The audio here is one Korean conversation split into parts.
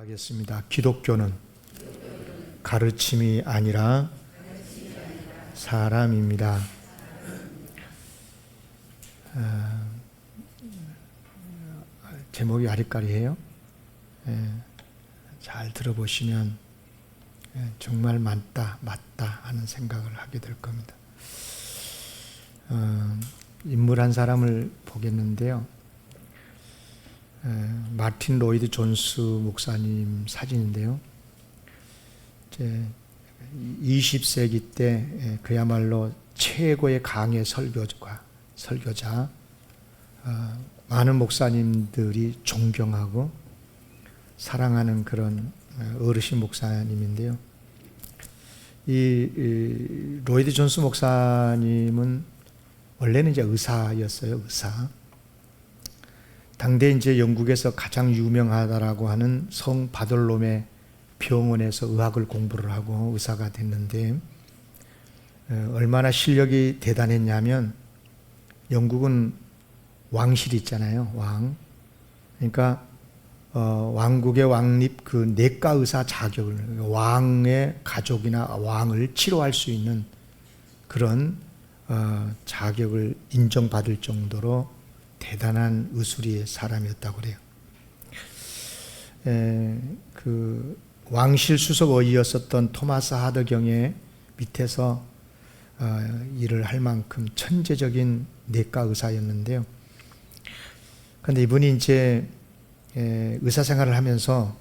하겠습니다. 기독교는 가르침이 아니라 사람입니다. 제목이 아리까리해요. 잘 들어보시면 정말 맞다 하는 생각을 하게 될 겁니다. 인물 한 사람을 보겠는데요. 마틴 로이드 존스 목사님 사진인데요. 20세기 때 그야말로 최고의 강의 설교자, 많은 목사님들이 존경하고 사랑하는 그런 어르신 목사님인데요. 이 로이드 존스 목사님은 원래는 이제 의사였어요. 의사. 당대 이제 영국에서 가장 유명하다라고 하는 성 바돌롬의 병원에서 의학을 공부를 하고 의사가 됐는데, 얼마나 실력이 대단했냐면, 영국은 왕실이 있잖아요. 왕. 그러니까 왕국의 왕립 그 내과 의사 자격을, 왕의 가족이나 왕을 치료할 수 있는 그런 자격을 인정받을 정도로 대단한 의술의 사람이었다고 그래요. 그 왕실 수석 어이였었던 토마스 하드경의 밑에서 일을 할 만큼 천재적인 내과 의사였는데요. 그런데 이분이 이제 의사 생활을 하면서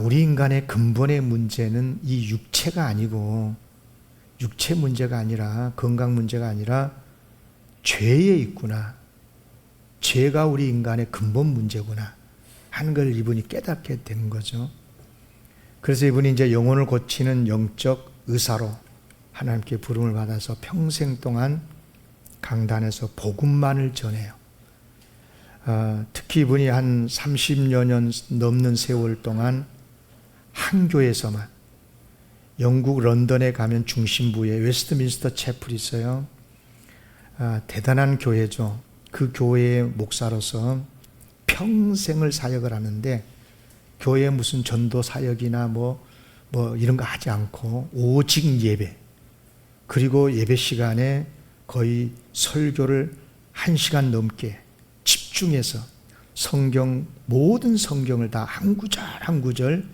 우리 인간의 근본의 문제는 이 육체가 아니고, 육체 문제가 아니라, 건강 문제가 아니라 죄에 있구나. 죄가 우리 인간의 근본 문제구나 하는 걸 이분이 깨닫게 된 거죠. 그래서 이분이 이제 영혼을 고치는 영적 의사로 하나님께 부름을 받아서 평생 동안 강단에서 복음만을 전해요. 특히 이분이 한 30여 년 넘는 세월 동안 한 교회에서만, 영국 런던에 가면 중심부에 웨스트민스터 채플이 있어요. 대단한 교회죠. 그 교회의 목사로서 평생을 사역을 하는데, 교회에 무슨 전도 사역이나 뭐 이런 거 하지 않고 오직 예배, 그리고 예배 시간에 거의 설교를 1시간 넘게 집중해서 모든 성경을 다 한 구절 한 구절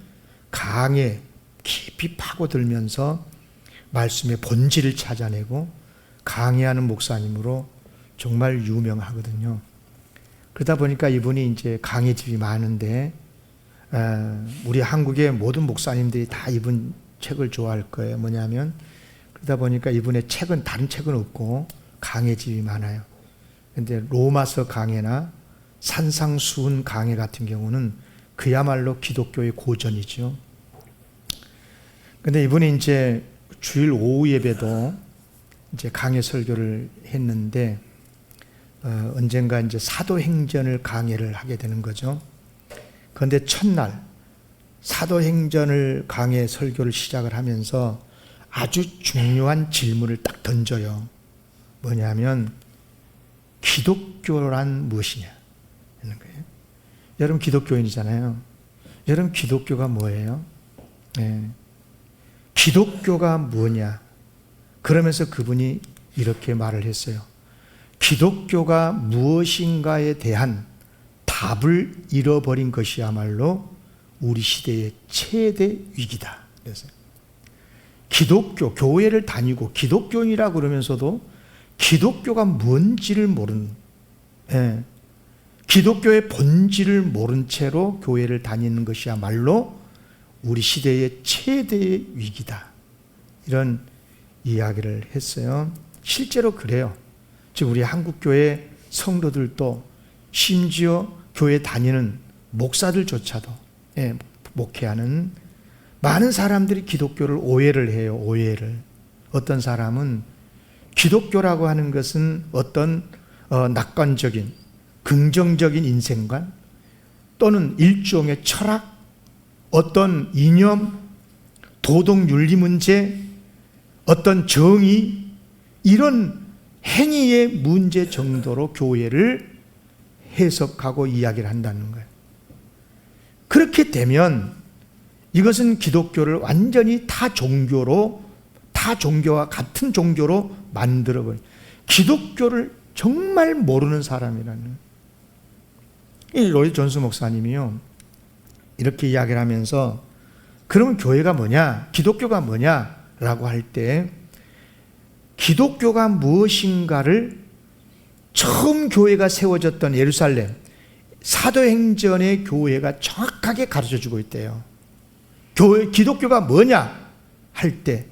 강에 깊이 파고들면서 말씀의 본질을 찾아내고 강의하는 목사님으로 정말 유명하거든요. 그러다 보니까 이분이 이제 강의집이 많은데, 우리 한국의 모든 목사님들이 다 이분 책을 좋아할 거예요. 뭐냐면, 그러다 보니까 이분의 책은, 다른 책은 없고 강의집이 많아요. 근데 로마서 강해나 산상수훈 강해 같은 경우는 그야말로 기독교의 고전이죠. 근데 이분이 이제 주일 오후 예배도 이제 강해 설교를 했는데, 언젠가 이제 사도행전을 강해를 하게 되는 거죠. 그런데 첫날 사도행전을 강해 설교를 시작을 하면서 아주 중요한 질문을 딱 던져요. 뭐냐면, 기독교란 무엇이냐 하는 거예요. 여러분 기독교인이잖아요. 여러분 기독교가 뭐예요? 기독교가 뭐냐? 그러면서 그분이 이렇게 말을 했어요. 기독교가 무엇인가에 대한 답을 잃어버린 것이야말로 우리 시대의 최대 위기다. 그랬어요. 기독교, 교회를 다니고 기독교인이라 그러면서도 기독교가 뭔지를 모르는, 기독교의 본질을 모른 채로 교회를 다니는 것이야말로 우리 시대의 최대의 위기다. 이런 이야기를 했어요. 실제로 그래요. 지금 우리 한국교회 성도들도, 심지어 교회 다니는 목사들조차도, 목회하는 많은 사람들이 기독교를 오해를 해요. 오해를. 어떤 사람은 기독교라고 하는 것은 어떤 낙관적인 긍정적인 인생관, 또는 일종의 철학, 어떤 이념, 도덕 윤리 문제, 어떤 정의, 이런 행위의 문제 정도로 교회를 해석하고 이야기를 한다는 거예요. 그렇게 되면 이것은 기독교를 완전히 타 종교와 같은 종교로 만들어버린, 기독교를 정말 모르는 사람이라는. 이 로이 존스 목사님이요, 이렇게 이야기를 하면서, 그러면 교회가 뭐냐, 기독교가 뭐냐라고 할 때, 기독교가 무엇인가를 처음 교회가 세워졌던 예루살렘 사도행전의 교회가 정확하게 가르쳐주고 있대요. 기독교가 뭐냐 할 때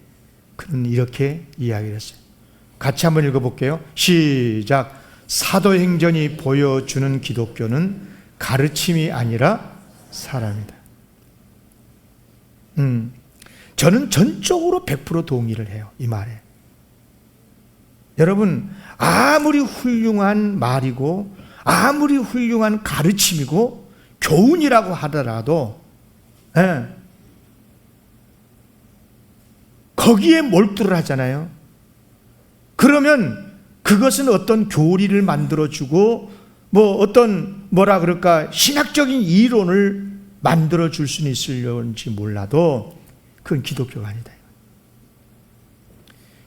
그는 이렇게 이야기를 했어요. 같이 한번 읽어볼게요. 시작. 사도행전이 보여주는 기독교는 가르침이 아니라 사람이다. 저는 전적으로 100% 동의를 해요, 이 말에. 여러분, 아무리 훌륭한 말이고 아무리 훌륭한 가르침이고 교훈이라고 하더라도 거기에 몰두를 하잖아요. 그러면 그것은 어떤 교리를 만들어주고 신학적인 이론을 만들어줄 수는 있을지 몰라도 그건 기독교가 아니다.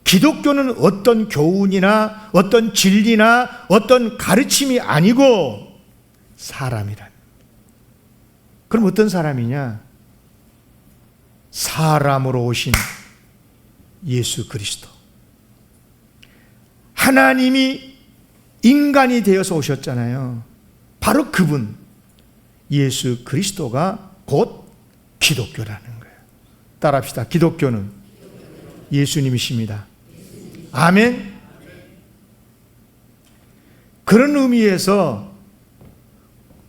기독교는 어떤 교훈이나 어떤 진리나 어떤 가르침이 아니고 사람이란. 그럼 어떤 사람이냐? 사람으로 오신 예수 그리스도. 하나님이 인간이 되어서 오셨잖아요. 바로 그분, 예수 그리스도가 곧 기독교라는 거예요. 따라합시다. 기독교는 예수님이십니다. 아멘. 그런 의미에서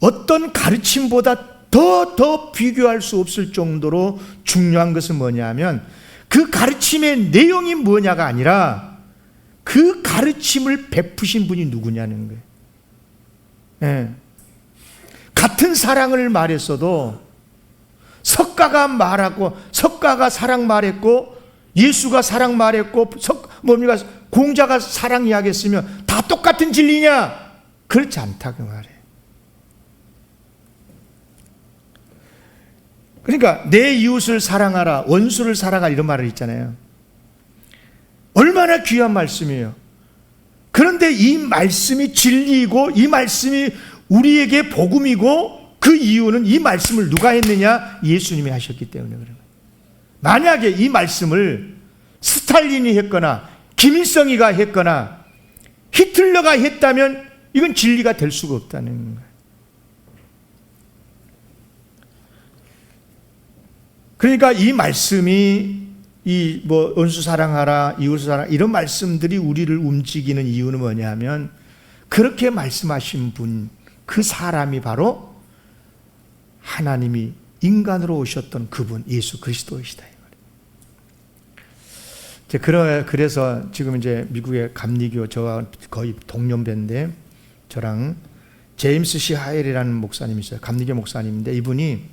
어떤 가르침보다 더 비교할 수 없을 정도로 중요한 것은 뭐냐면, 그 가르침의 내용이 뭐냐가 아니라 그 가르침을 베푸신 분이 누구냐는 거예요. 예. 같은 사랑을 말했어도 석가가 사랑 말했고 예수가 사랑 말했고 공자가 사랑 이야기했으면 다 똑같은 진리냐? 그렇지 않다 그 말이에요. 그러니까 내 이웃을 사랑하라, 원수를 사랑하라, 이런 말을 있잖아요. 얼마나 귀한 말씀이에요. 그런데 이 말씀이 진리이고 이 말씀이 우리에게 복음이고, 그 이유는 이 말씀을 누가 했느냐? 예수님이 하셨기 때문에 그런 거예요. 만약에 이 말씀을 스탈린이 했거나 김일성이가 했거나 히틀러가 했다면 이건 진리가 될 수가 없다는 거예요. 그러니까 이 말씀이 원수 사랑하라, 이웃을 사랑하라, 이런 말씀들이 우리를 움직이는 이유는 뭐냐면, 그렇게 말씀하신 분, 그 사람이 바로 하나님이 인간으로 오셨던 그분, 예수 그리스도이시다. 그래서 지금 이제 미국의 감리교, 저와 거의 동년배인데, 저랑 제임스 C. 하일이라는 목사님이 있어요. 감리교 목사님인데, 이분이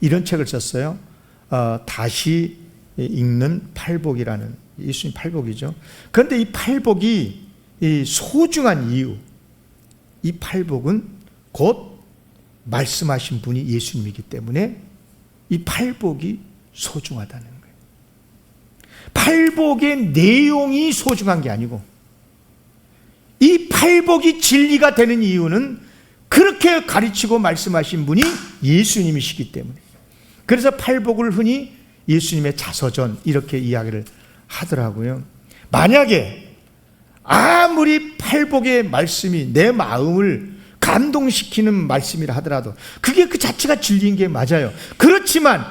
이런 책을 썼어요. 다시 읽는 팔복이라는, 예수님 팔복이죠. 그런데 이 팔복이 소중한 이유, 이 팔복은 곧 말씀하신 분이 예수님이기 때문에 이 팔복이 소중하다는 거예요. 팔복의 내용이 소중한 게 아니고, 이 팔복이 진리가 되는 이유는 그렇게 가르치고 말씀하신 분이 예수님이시기 때문에. 그래서 팔복을 흔히 예수님의 자서전 이렇게 이야기를 하더라고요. 만약에 아무리 팔복의 말씀이 내 마음을 감동시키는 말씀이라 하더라도 그게 그 자체가 진리인 게 맞아요. 그렇지만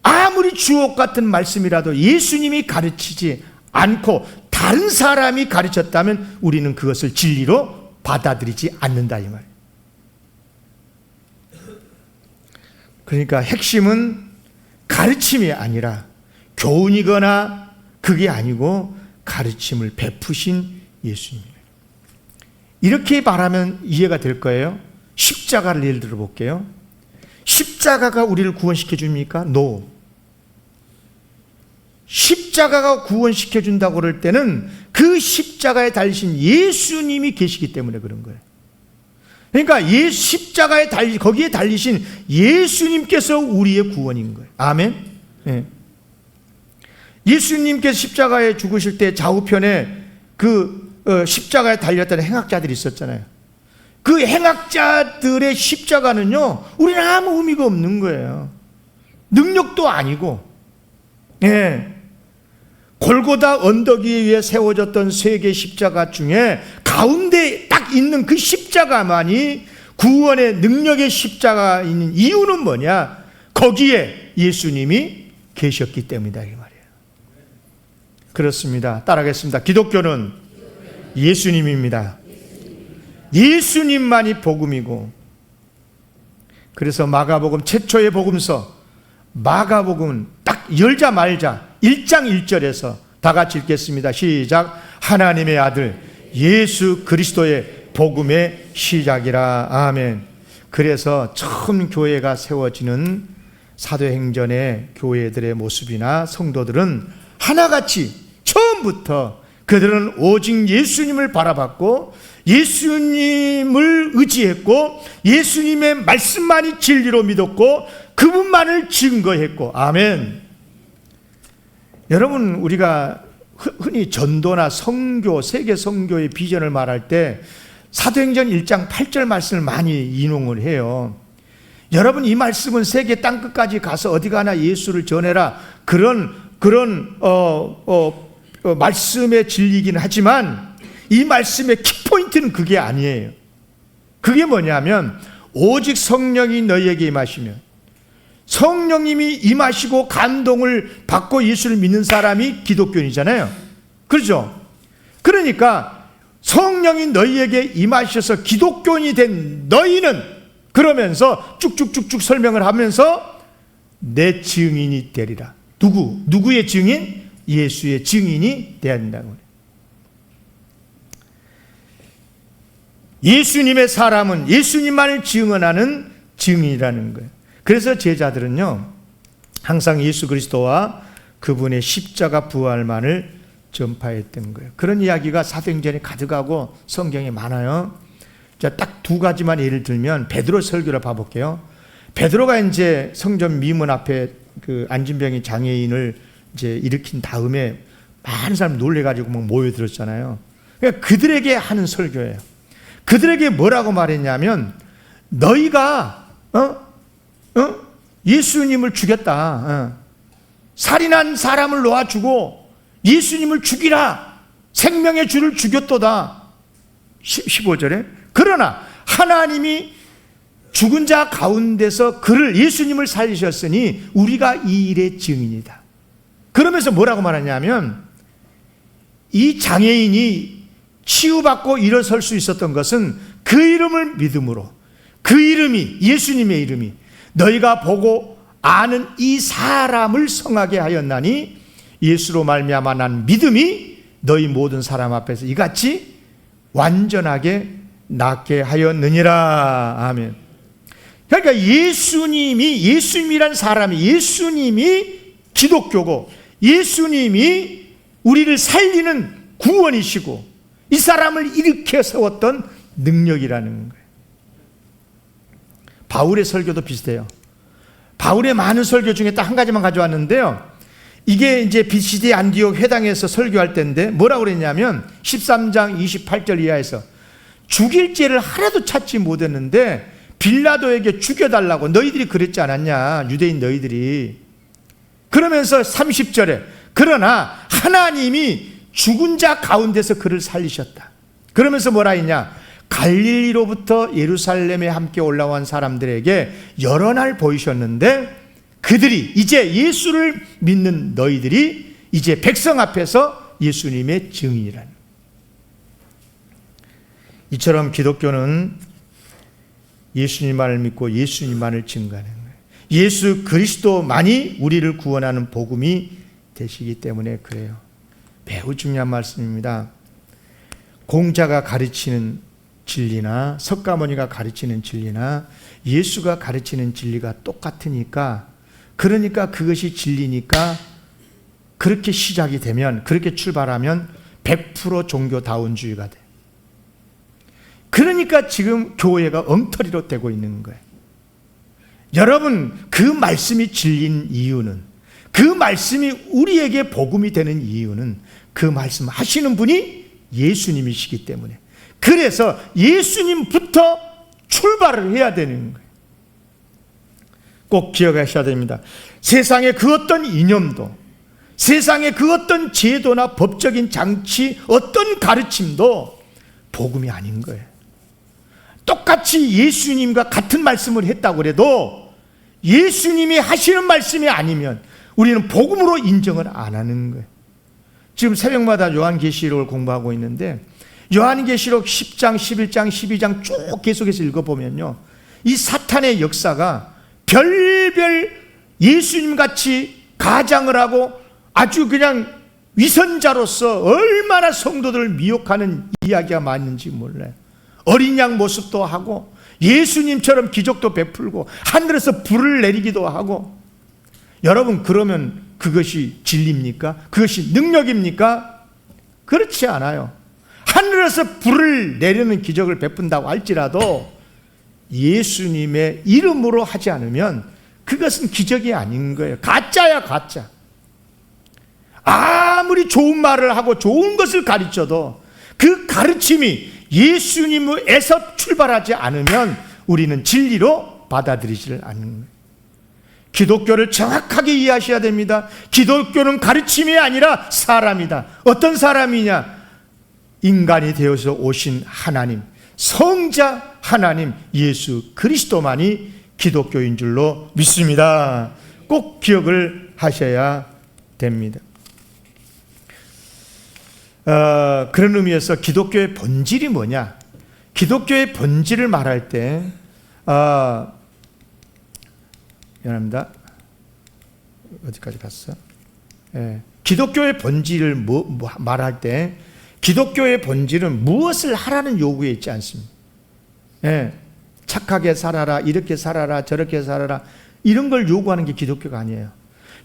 아무리 주옥 같은 말씀이라도 예수님이 가르치지 않고 다른 사람이 가르쳤다면 우리는 그것을 진리로 받아들이지 않는다, 이 말이에요. 그러니까 핵심은 가르침이 아니라 교훈이거나 그게 아니고 가르침을 베푸신 예수님이에요. 이렇게 말하면 이해가 될 거예요. 십자가를 예를 들어 볼게요. 십자가가 우리를 구원시켜 줍니까? No. 십자가가 구원시켜 준다고 그럴 때는 그 십자가에 달리신 예수님이 계시기 때문에 그런 거예요. 그러니까 십자가에 거기에 달리신 예수님께서 우리의 구원인 거예요. 아멘. 예. 예수님께서 십자가에 죽으실 때 좌우편에 십자가에 달렸던 행악자들이 있었잖아요. 그 행악자들의 십자가는요, 우리는 아무 의미가 없는 거예요. 능력도 아니고, 예. 골고다 언덕 위에 세워졌던 세 개의 십자가 중에 가운데 딱 있는 그 십자가만이 구원의 능력의 십자가인 이유는 뭐냐? 거기에 예수님이 계셨기 때문이다, 이 말이에요. 그렇습니다. 따라하겠습니다. 기독교는 예수님입니다. 예수님만이 복음이고, 그래서 마가복음 최초의 복음서 마가복음은 딱 열자 말자 1장 1절에서 다 같이 읽겠습니다. 시작. 하나님의 아들 예수 그리스도의 복음의 시작이라. 아멘. 그래서 처음 교회가 세워지는 사도행전의 교회들의 모습이나 성도들은 하나같이 처음부터 그들은 오직 예수님을 바라봤고 예수님을 의지했고 예수님의 말씀만이 진리로 믿었고 그분만을 증거했고. 아멘. 여러분, 우리가 흔히 전도나 선교, 세계 선교의 비전을 말할 때 사도행전 1장 8절 말씀을 많이 인용을 해요. 여러분, 이 말씀은 세계 땅끝까지 가서 어디 가나 예수를 전해라, 그런 말씀의 진리이긴 하지만 이 말씀의 키포인트는 그게 아니에요. 그게 뭐냐면 오직 성령이 너희에게 임하시면, 성령님이 임하시고 감동을 받고 예수를 믿는 사람이 기독교인이잖아요. 그렇죠? 그러니까 성령이 너희에게 임하셔서 기독교인이 된 너희는, 그러면서 쭉쭉쭉쭉 설명을 하면서 내 증인이 되리라. 누구의 증인? 예수의 증인이 되어야 된다고. 예수님의 사람은 예수님만을 증언하는 증인이라는 거예요. 그래서 제자들은요, 항상 예수 그리스도와 그분의 십자가 부활만을 전파했던 거예요. 그런 이야기가 사도행전에 가득하고 성경에 많아요. 자, 딱 두 가지만 예를 들면 베드로 설교를 봐볼게요. 베드로가 이제 성전 미문 앞에 그 안진병이 장애인을 이제 일으킨 다음에 많은 사람이 놀래가지고 막 모여들었잖아요. 그러니까 그들에게 하는 설교예요. 그들에게 뭐라고 말했냐면, 너희가 예수님을 죽였다. 살인한 사람을 놓아주고 예수님을 죽이라. 생명의 주를 죽였도다. 15절에 그러나 하나님이 죽은 자 가운데서 예수님을 살리셨으니 우리가 이 일의 증인이다. 그러면서 뭐라고 말하냐면, 이 장애인이 치유받고 일어설 수 있었던 것은 그 이름을 믿음으로, 그 이름이, 예수님의 이름이 너희가 보고 아는 이 사람을 성하게 하였나니 예수로 말미암아 난 믿음이 너희 모든 사람 앞에서 이같이 완전하게 낫게 하였느니라. 아멘. 그러니까 예수님이란 사람이, 예수님이 기독교고 예수님이 우리를 살리는 구원이시고 이 사람을 일으켜 세웠던 능력이라는 거예요. 바울의 설교도 비슷해요. 바울의 많은 설교 중에 딱 한 가지만 가져왔는데요. 이게 이제 BCD 안디옥 회당에서 설교할 때인데 뭐라고 그랬냐면 13장 28절 이하에서 죽일 죄를 하나도 찾지 못했는데 빌라도에게 죽여달라고 너희들이 그랬지 않았냐, 유대인 너희들이. 그러면서 30절에 그러나 하나님이 죽은 자 가운데서 그를 살리셨다. 그러면서 뭐라 했냐, 갈릴리로부터 예루살렘에 함께 올라온 사람들에게 여러 날 보이셨는데 그들이, 이제 예수를 믿는 너희들이 이제 백성 앞에서 예수님의 증인이라는. 이처럼 기독교는 예수님만을 믿고 예수님만을 증거하는 거예요. 예수 그리스도만이 우리를 구원하는 복음이 되시기 때문에 그래요. 매우 중요한 말씀입니다. 공자가 가르치는 진리나 석가모니가 가르치는 진리나 예수가 가르치는 진리가 똑같으니까, 그러니까 그것이 진리니까 그렇게 시작이 되면, 그렇게 출발하면 100% 종교다운주의가 돼. 그러니까 지금 교회가 엉터리로 되고 있는 거예요. 여러분, 그 말씀이 진리인 이유는, 그 말씀이 우리에게 복음이 되는 이유는 그 말씀 하시는 분이 예수님이시기 때문에, 그래서 예수님부터 출발을 해야 되는 거예요. 꼭 기억하셔야 됩니다. 세상의 그 어떤 이념도, 세상의 그 어떤 제도나 법적인 장치, 어떤 가르침도 복음이 아닌 거예요. 똑같이 예수님과 같은 말씀을 했다고 해도 예수님이 하시는 말씀이 아니면 우리는 복음으로 인정을 안 하는 거예요. 지금 새벽마다 요한계시록을 공부하고 있는데, 요한계시록 10장, 11장, 12장 쭉 계속해서 읽어보면요, 이 사탄의 역사가 별별 예수님같이 가장을 하고 아주 그냥 위선자로서 얼마나 성도들을 미혹하는 이야기가 많은지 몰라요. 어린 양 모습도 하고 예수님처럼 기적도 베풀고 하늘에서 불을 내리기도 하고. 여러분, 그러면 그것이 진리입니까? 그것이 능력입니까? 그렇지 않아요. 하늘에서 불을 내리는 기적을 베푼다고 할지라도 예수님의 이름으로 하지 않으면 그것은 기적이 아닌 거예요. 가짜야, 가짜. 아무리 좋은 말을 하고 좋은 것을 가르쳐도 그 가르침이 예수님에서 출발하지 않으면 우리는 진리로 받아들이지를 않는 거예요. 기독교를 정확하게 이해하셔야 됩니다. 기독교는 가르침이 아니라 사람이다. 어떤 사람이냐? 인간이 되어서 오신 하나님, 성자 하나님 예수 그리스도만이 기독교인 줄로 믿습니다. 꼭 기억을 하셔야 됩니다. 그런 의미에서 기독교의 본질이 뭐냐? 기독교의 본질을 말할 때 미안합니다. 어디까지 갔어? 기독교의 본질을 말할 때 기독교의 본질은 무엇을 하라는 요구에 있지 않습니다. 착하게 살아라, 이렇게 살아라, 저렇게 살아라, 이런 걸 요구하는 게 기독교가 아니에요.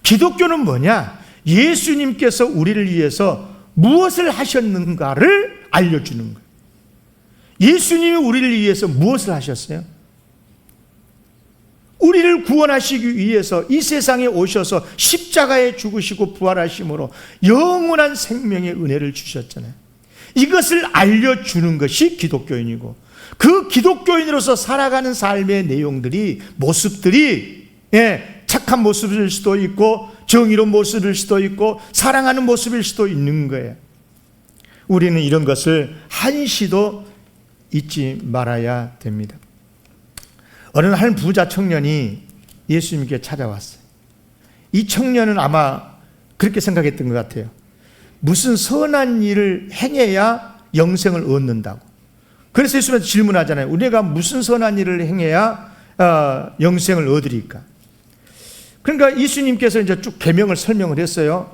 기독교는 뭐냐? 예수님께서 우리를 위해서 무엇을 하셨는가를 알려주는 거예요. 예수님이 우리를 위해서 무엇을 하셨어요? 우리를 구원하시기 위해서 이 세상에 오셔서 십자가에 죽으시고 부활하심으로 영원한 생명의 은혜를 주셨잖아요. 이것을 알려주는 것이 기독교인이고, 그 기독교인으로서 살아가는 삶의 내용들이, 모습들이 착한 모습일 수도 있고 정의로운 모습일 수도 있고 사랑하는 모습일 수도 있는 거예요. 우리는 이런 것을 한시도 잊지 말아야 됩니다. 어느 한 부자 청년이 예수님께 찾아왔어요. 이 청년은 아마 그렇게 생각했던 것 같아요. 무슨 선한 일을 행해야 영생을 얻는다고. 그래서 예수님한테 질문하잖아요. 우리가 무슨 선한 일을 행해야 영생을 얻으리까? 그러니까 예수님께서 이제 쭉 계명을 설명을 했어요.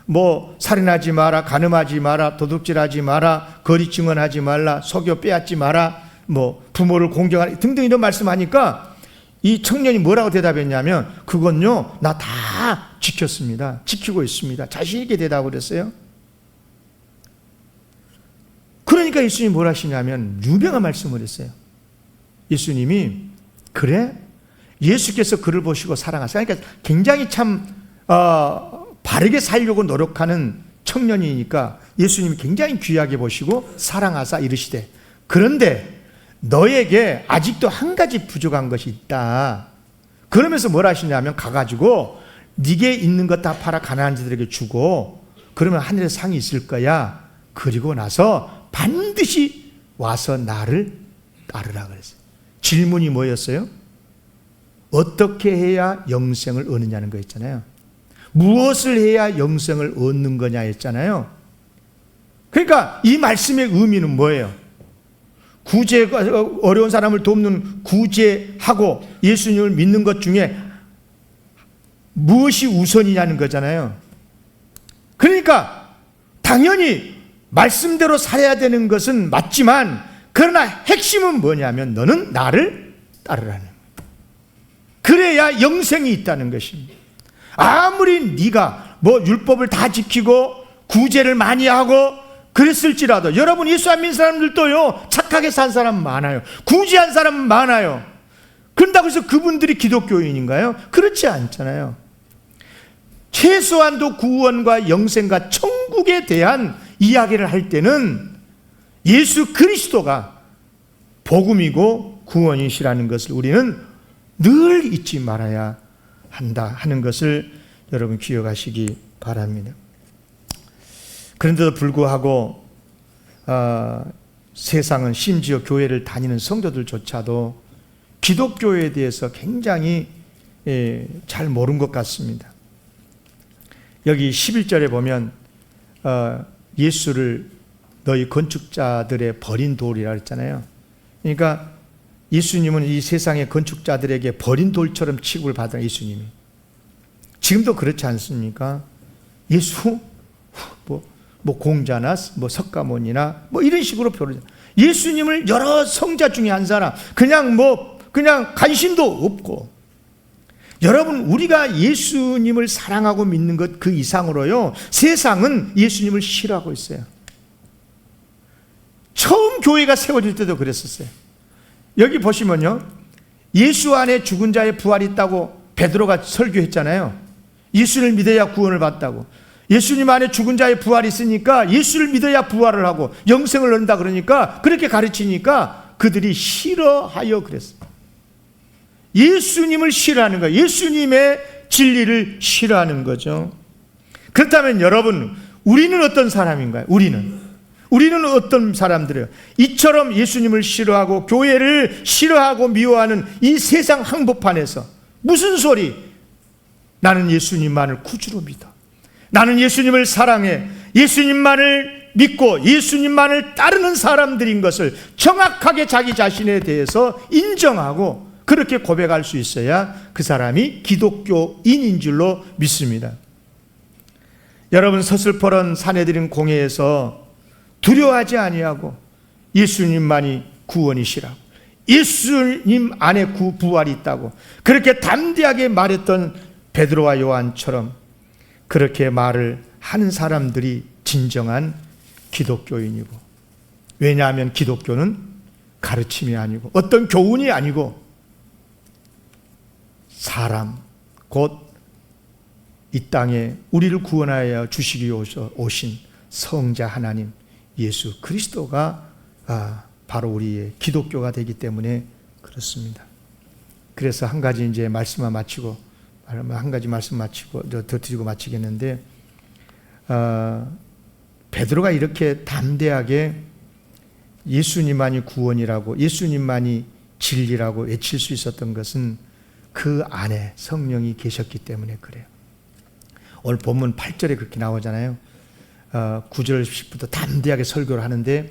뭐 살인하지 마라, 간음하지 마라, 도둑질하지 마라, 거리 증언하지 말라, 속여 빼앗지 마라, 뭐 부모를 공경하라 등등 이런 말씀하니까 이 청년이 뭐라고 대답했냐면, 그건요 나 다 지켰습니다. 지키고 있습니다. 자신 있게 대답을 했어요. 그러니까 예수님이 뭘 하시냐면 유명한 말씀을 했어요. 예수님이 그래? 예수께서 그를 보시고 사랑하세요. 그러니까 굉장히 참 바르게 살려고 노력하는 청년이니까 예수님이 굉장히 귀하게 보시고 사랑하사 이르시되, 그런데 너에게 아직도 한 가지 부족한 것이 있다. 그러면서 뭘 하시냐면 가가지고 네게 있는 것 다 팔아 가난한 자들에게 주고 그러면 하늘에 상이 있을 거야. 그리고 나서 반드시 와서 나를 따르라 그랬어요. 질문이 뭐였어요? 어떻게 해야 영생을 얻느냐는 거 있잖아요. 무엇을 해야 영생을 얻는 거냐 했잖아요. 그러니까 이 말씀의 의미는 뭐예요? 어려운 사람을 돕는 구제하고 예수님을 믿는 것 중에 무엇이 우선이냐는 거잖아요. 그러니까 당연히 말씀대로 살아야 되는 것은 맞지만, 그러나 핵심은 뭐냐면 너는 나를 따르라는 거예요. 그래야 영생이 있다는 것입니다. 아무리 네가 뭐 율법을 다 지키고 구제를 많이 하고 그랬을지라도 여러분, 예수 안 믿는 사람들도요, 착하게 산 사람 많아요. 구제한 사람 많아요. 그런다고 해서 그분들이 기독교인인가요? 그렇지 않잖아요. 최소한도 구원과 영생과 천국에 대한 이야기를 할 때는 예수 그리스도가 복음이고 구원이시라는 것을 우리는 늘 잊지 말아야 한다 하는 것을 여러분 기억하시기 바랍니다. 그런데도 불구하고 세상은, 심지어 교회를 다니는 성도들조차도 기독교에 대해서 굉장히 잘 모르는 것 같습니다. 여기 11절에 보면 예수를 너희 건축자들의 버린 돌이라 했잖아요. 그러니까 예수님은 이 세상의 건축자들에게 버린 돌처럼 취급을 받은 예수님이. 지금도 그렇지 않습니까? 예수 뭐 공자나 뭐 석가모니나 뭐 이런 식으로 표현. 예수님을 여러 성자 중에 한 사람, 그냥 관심도 없고. 여러분, 우리가 예수님을 사랑하고 믿는 것 그 이상으로요, 세상은 예수님을 싫어하고 있어요. 처음 교회가 세워질 때도 그랬었어요. 여기 보시면요, 예수 안에 죽은 자의 부활이 있다고 베드로가 설교했잖아요. 예수를 믿어야 구원을 받다고. 예수님 안에 죽은 자의 부활이 있으니까 예수를 믿어야 부활을 하고 영생을 얻는다 그러니까, 그렇게 가르치니까 그들이 싫어하여 그랬어요. 예수님을 싫어하는 거예요. 예수님의 진리를 싫어하는 거죠. 그렇다면 여러분, 우리는 어떤 사람인가요? 우리는 어떤 사람들이에요? 이처럼 예수님을 싫어하고 교회를 싫어하고 미워하는 이 세상 한복판에서 무슨 소리? 나는 예수님만을 구주로 믿어. 나는 예수님을 사랑해. 예수님만을 믿고 예수님만을 따르는 사람들인 것을 정확하게 자기 자신에 대해서 인정하고 그렇게 고백할 수 있어야 그 사람이 기독교인인 줄로 믿습니다. 여러분, 서슬퍼런 사내들인 공회에서 두려워하지 아니하고 예수님만이 구원이시라고, 예수님 안에 부활이 있다고 그렇게 담대하게 말했던 베드로와 요한처럼 그렇게 말을 하는 사람들이 진정한 기독교인이고, 왜냐하면 기독교는 가르침이 아니고 어떤 교훈이 아니고 사람, 곧 이 땅에 우리를 구원하여 주시기 오신 성자 하나님 예수 그리스도가 바로 우리의 기독교가 되기 때문에 그렇습니다. 그래서 한 가지 이제 말씀만 마치고, 더 드리고 마치겠는데, 베드로가 이렇게 담대하게 예수님만이 구원이라고, 예수님만이 진리라고 외칠 수 있었던 것은 그 안에 성령이 계셨기 때문에 그래요. 오늘 본문 8절에 그렇게 나오잖아요. 9절 10부터 담대하게 설교를 하는데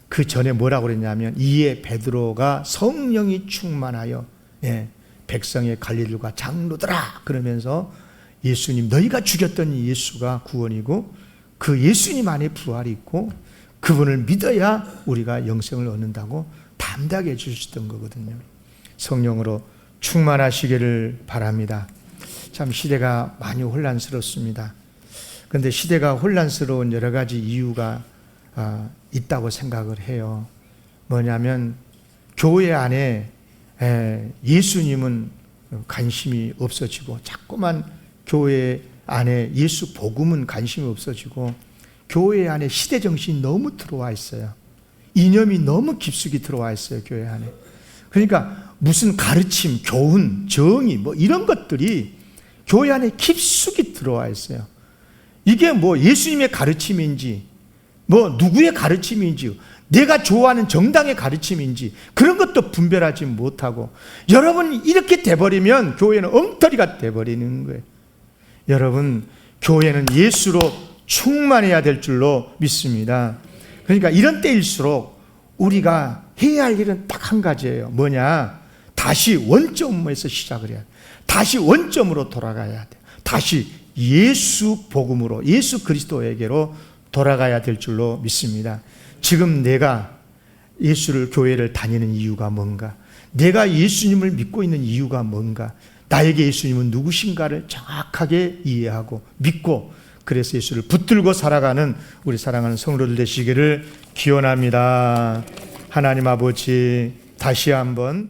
그 전에 뭐라고 그랬냐면, 이에 베드로가 성령이 충만하여 백성의 관리들과 장로들아 그러면서 예수님, 너희가 죽였던 예수가 구원이고 그 예수님 안에 부활이 있고 그분을 믿어야 우리가 영생을 얻는다고 담대하게 해주셨던 거거든요. 성령으로 충만하시기를 바랍니다. 참 시대가 많이 혼란스럽습니다. 그런데 시대가 혼란스러운 여러 가지 이유가 있다고 생각을 해요. 뭐냐면 교회 안에 예수님은 관심이 없어지고, 자꾸만 교회 안에 예수 복음은 관심이 없어지고, 교회 안에 시대정신이 너무 들어와 있어요. 이념이 너무 깊숙이 들어와 있어요, 교회 안에. 그러니까 무슨 가르침, 교훈, 정의 뭐 이런 것들이 교회 안에 깊숙이 들어와 있어요. 이게 뭐 예수님의 가르침인지 뭐 누구의 가르침인지 내가 좋아하는 정당의 가르침인지 그런 것도 분별하지 못하고, 여러분 이렇게 돼버리면 교회는 엉터리가 돼버리는 거예요. 여러분, 교회는 예수로 충만해야 될 줄로 믿습니다. 그러니까 이런 때일수록 우리가 해야 할 일은 딱 한 가지예요. 뭐냐? 다시 원점에서 시작을 해야 돼. 다시 원점으로 돌아가야 돼. 다시 예수 복음으로, 예수 그리스도에게로 돌아가야 될 줄로 믿습니다. 지금 내가 교회를 다니는 이유가 뭔가? 내가 예수님을 믿고 있는 이유가 뭔가? 나에게 예수님은 누구신가를 정확하게 이해하고 믿고 그래서 예수를 붙들고 살아가는 우리 사랑하는 성도들 되시기를 기원합니다. 하나님 아버지, 다시 한번